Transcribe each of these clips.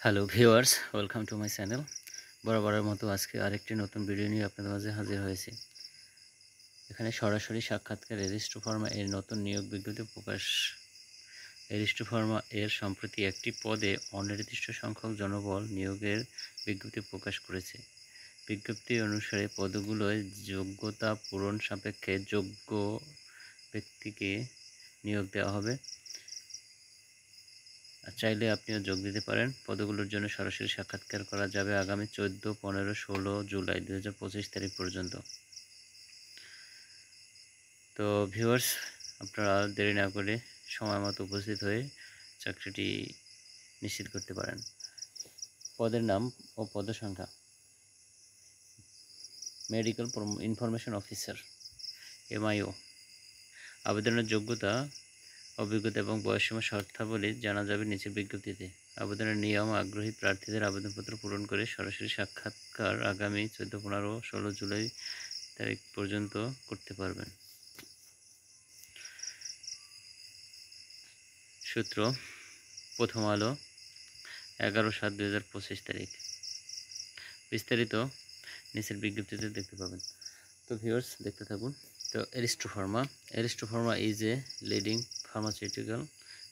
Hello viewers, welcome to my channel. বরাবরের মতো আজকে আরেকটি নতুন ভিডিও নিয়ে আপনাদের মাঝে হাজির হয়েছি। এখানে সরাসরি সাক্ষাৎকার এরিস্টো ফার্মা এর নতুন নিয়োগ বিজ্ঞপ্তি প্রকাশ। এরিস্টো ফার্মা এর সম্প্রতি একটি পদে অনির্দিষ্ট সংখ্যক জনবল নিয়োগের বিজ্ঞপ্তি প্রকাশ করেছে। বিজ্ঞপ্তি অনুসারে পদগুলোয় যোগ্যতা পূরণ সাপেক্ষে যোগ্য ব্যক্তিকে নিয়োগ দেওয়া হবে। চাইলে আপনিও যোগ দিতে পারেন। পদগুলোর জন্য সরাসরি সাক্ষাৎকার করা যাবে আগামী 14, 15, 16 জুলাই 2025 তারিখ পর্যন্ত। তো ভিউয়ার্স, আপনারা দেরি না করে সময় মতো উপস্থিত হয়ে চাকরিটি নিশ্চিত করতে পারেন। পদের নাম ও পদসংখ্যা: মেডিকেল ইনফরমেশন অফিসার, MIO। আবেদনের যোগ্যতা, অভিজ্ঞতা এবং বয়সসীমা শর্তাবলী জানা যাবে নিচের বিজ্ঞপ্তিতে। আবেদনের নিয়ম: আগ্রহী প্রার্থীদের আবেদনপত্র পূরণ করে সরাসরি সাক্ষাৎকার আগামী 14, 15, 16 জুলাই তারিখ পর্যন্ত করতে পারবেন। সূত্র: প্রথম আলো, 11/7/2025 তারিখ। বিস্তারিত নিচের বিজ্ঞপ্তিতে দেখতে পাবেন। তো ভিউয়ার্স, দেখতে থাকুন। তো Aristo Pharma is a leading pharmaceutical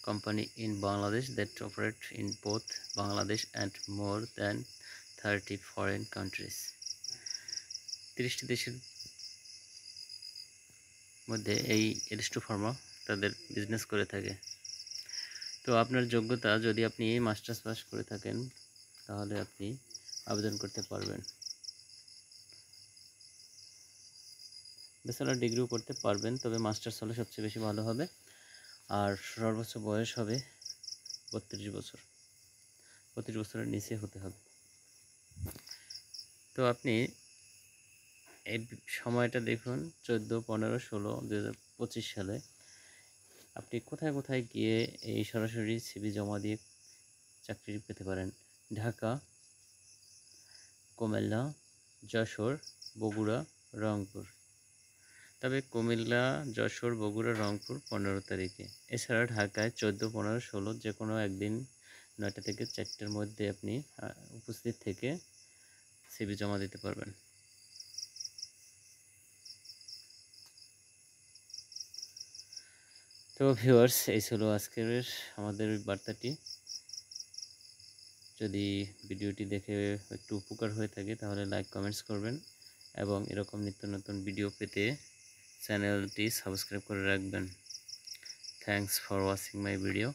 company in Bangladesh that operates in both Bangladesh and more than 30 foreign countries। 30টি দেশের মধ্যে এই এরিস্টো ফার্মা তাদের বিজনেস করে থাকে। তো আপনার যোগ্যতা, যদি আপনি মাস্টার্স পাস করে থাকেন তাহলে আপনি আবেদন করতে পারবেন। ব্যাচেলর ডিগ্রিও করতে পারবেন, তবে মাস্টার্স হলে সবচেয়ে বেশি ভালো হবে। আর সর্বোচ্চ বয়স হবে 32 বছর। 32 বছরের নিচে হতে হবে। তো আপনি এই সময়টা দেখুন, 14, 15, 16, 2025 সালে আপনি কোথায় কোথায় গিয়ে এই সরাসরি সিভি জমা দিয়ে চাকরি পেতে পারেন: ঢাকা, কুমিল্লা, যশোর, বগুড়া, রংপুর। তবে কুমিল্লা, যশোর, বগুড়া, রংপুর 15 তারিখে। এছাড়া ঢাকায় 14, 15, 16 যে কোনো একদিন 9টা থেকে 4টার মধ্যে আপনি উপস্থিত থেকে সিভি জমা দিতে পারবেন। তো ভিউয়ার্স, এই ছিল আজকের আমাদের বার্তাটি। যদি ভিডিওটি দেখে একটু উপকার হয়ে থাকে তাহলে লাইক, কমেন্টস করবেন এবং এরকম নিত্য নতুন ভিডিও পেতে চ্যানেলটি সাবস্ক্রাইব করে রাখবেন। Thanks for watching my video.